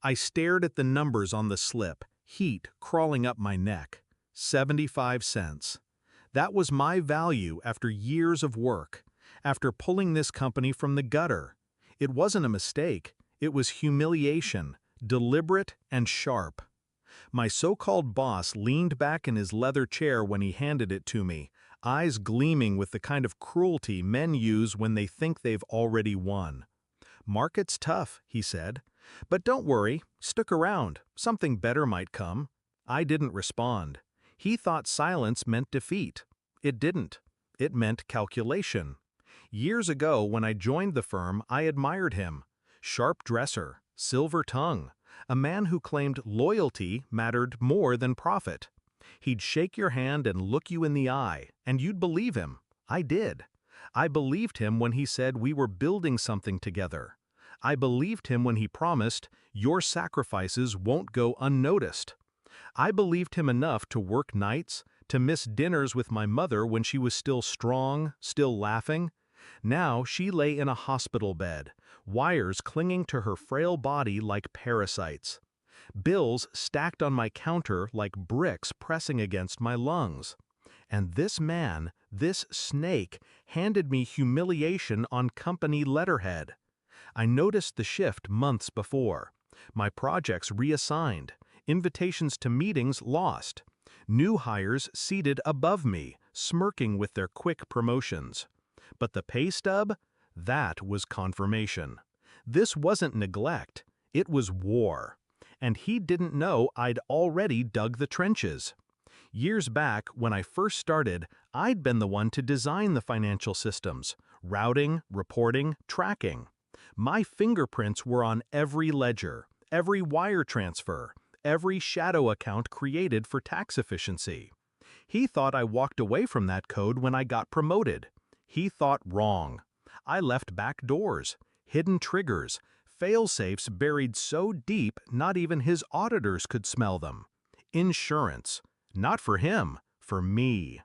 I stared at the numbers on the slip, heat crawling up my neck. 75 cents. That was my value after years of work, after pulling this company from the gutter. It wasn't a mistake, it was humiliation, deliberate and sharp. My so-called boss leaned back in his leather chair when he handed it to me, eyes gleaming with the kind of cruelty men use when they think they've already won. "Market's tough," he said. "But don't worry, stick around, something better might come." I didn't respond. He thought silence meant defeat. It didn't. It meant calculation. Years ago, when I joined the firm, I admired him. Sharp dresser, silver tongue, a man who claimed loyalty mattered more than profit. He'd shake your hand and look you in the eye, and you'd believe him. I did. I believed him when he said we were building something together. I believed him when he promised, "Your sacrifices won't go unnoticed." I believed him enough to work nights, to miss dinners with my mother when she was still strong, still laughing. Now she lay in a hospital bed, wires clinging to her frail body like parasites. Bills stacked on my counter like bricks pressing against my lungs. And this man, this snake, handed me humiliation on company letterhead. I noticed the shift months before. My projects reassigned, invitations to meetings lost, new hires seated above me, smirking with their quick promotions. But the pay stub? That was confirmation. This wasn't neglect, it was war. And he didn't know I'd already dug the trenches. Years back, when I first started, I'd been the one to design the financial systems, routing, reporting, tracking. My fingerprints were on every ledger, every wire transfer, every shadow account created for tax efficiency. He thought I walked away from that code when I got promoted. He thought wrong. I left back doors, hidden triggers, fail-safes buried so deep not even his auditors could smell them. Insurance. Not for him, for me.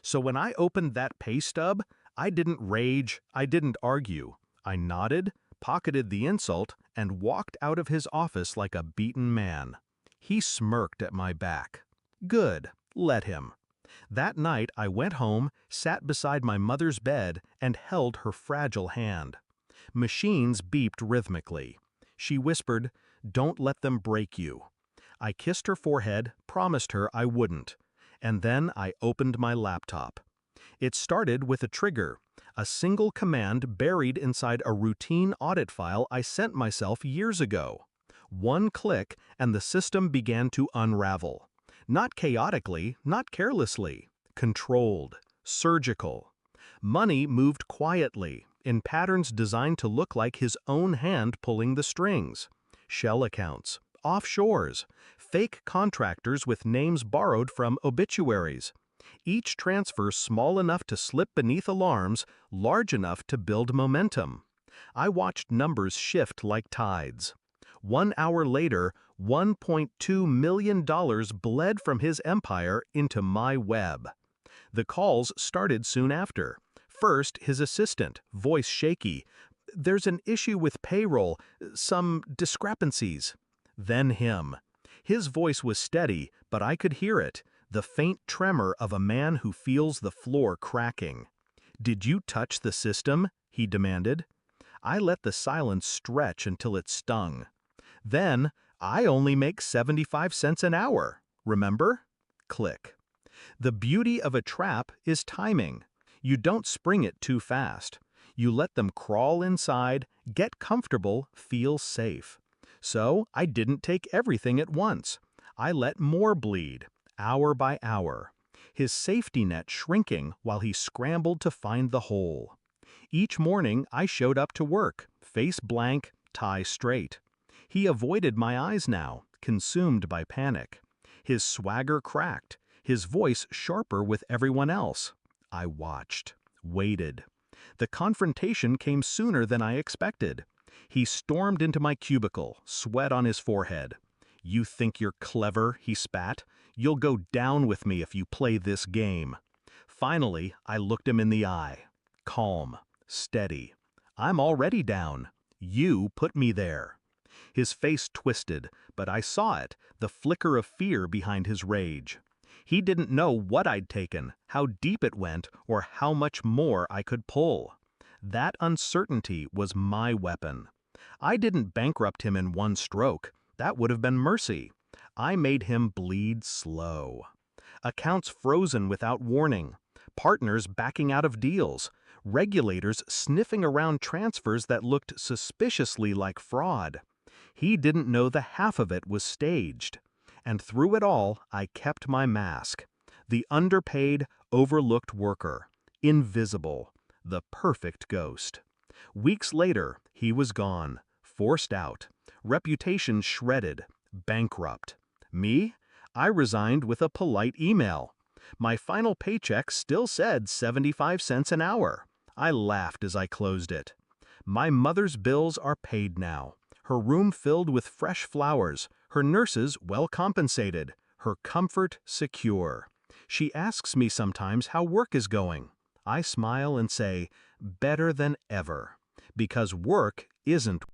So when I opened that pay stub, I didn't rage, I didn't argue. I nodded, pocketed the insult, and walked out of his office like a beaten man. He smirked at my back. Good, let him. That night I went home, sat beside my mother's bed, and held her fragile hand. Machines beeped rhythmically. She whispered, "Don't let them break you." I kissed her forehead, promised her I wouldn't. And then I opened my laptop. It started with a trigger, a single command buried inside a routine audit file I sent myself years ago. One click and the system began to unravel. Not chaotically, not carelessly. Controlled. Surgical. Money moved quietly, in patterns designed to look like his own hand pulling the strings. Shell accounts. Offshores, fake contractors with names borrowed from obituaries. Each transfer small enough to slip beneath alarms, large enough to build momentum. I watched numbers shift like tides. 1 hour later, $1.2 million bled from his empire into my web. The calls started soon after. First, his assistant, voice shaky. "There's an issue with payroll, some discrepancies." Then him. His voice was steady, but I could hear it, the faint tremor of a man who feels the floor cracking. "Did you touch the system?" he demanded. I let the silence stretch until it stung. Then, "I only make 75 cents an hour, remember?" Click. The beauty of a trap is timing. You don't spring it too fast. You let them crawl inside, get comfortable, feel safe. So I didn't take everything at once. I let more bleed, hour by hour. His safety net shrinking while he scrambled to find the hole. Each morning I showed up to work, face blank, tie straight. He avoided my eyes now, consumed by panic. His swagger cracked, his voice sharper with everyone else. I watched, waited. The confrontation came sooner than I expected. He stormed into my cubicle, sweat on his forehead. "You think you're clever," he spat. "You'll go down with me if you play this game." Finally, I looked him in the eye. Calm, steady. "I'm already down. You put me there." His face twisted, but I saw it, the flicker of fear behind his rage. He didn't know what I'd taken, how deep it went, or how much more I could pull. That uncertainty was my weapon. I didn't bankrupt him in one stroke. That would have been mercy. I made him bleed slow. Accounts frozen without warning. Partners backing out of deals. Regulators sniffing around transfers that looked suspiciously like fraud. He didn't know the half of it was staged. And through it all, I kept my mask. The underpaid, overlooked worker. Invisible. The perfect ghost. Weeks later, he was gone. Forced out. Reputation shredded. Bankrupt. Me? I resigned with a polite email. My final paycheck still said 75 cents an hour. I laughed as I closed it. My mother's bills are paid now. Her room filled with fresh flowers, her nurses well compensated, her comfort secure. She asks me sometimes how work is going. I smile and say, better than ever. Because work isn't